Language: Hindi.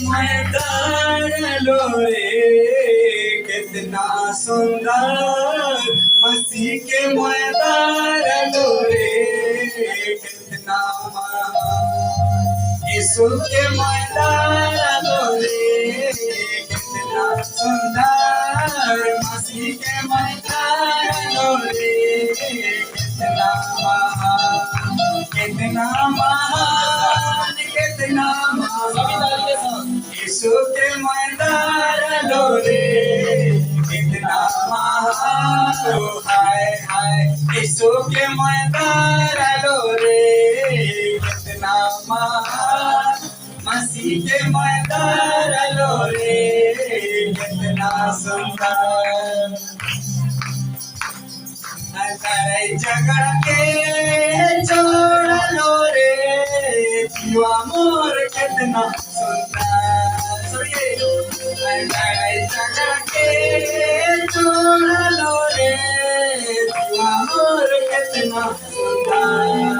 मैदान लोरे कितना सुंदर मसीह के मैदान लोरे कितना यीशु के मैदान लोरे कितना सुंदर मसीह के मैदान लोरे कितना महान कितना महान यीशु के मैदान लोरे कितना महान हाय हाय यीशु के मैदान लोरे कितना महान मसीह के मैदान लोरे कितना सुंदर झगड़ के छोड़ लो रे जीवा मोर कितना सुंदर झगड़ के छोड़ लो रे जीवा मोर कितना सुंदर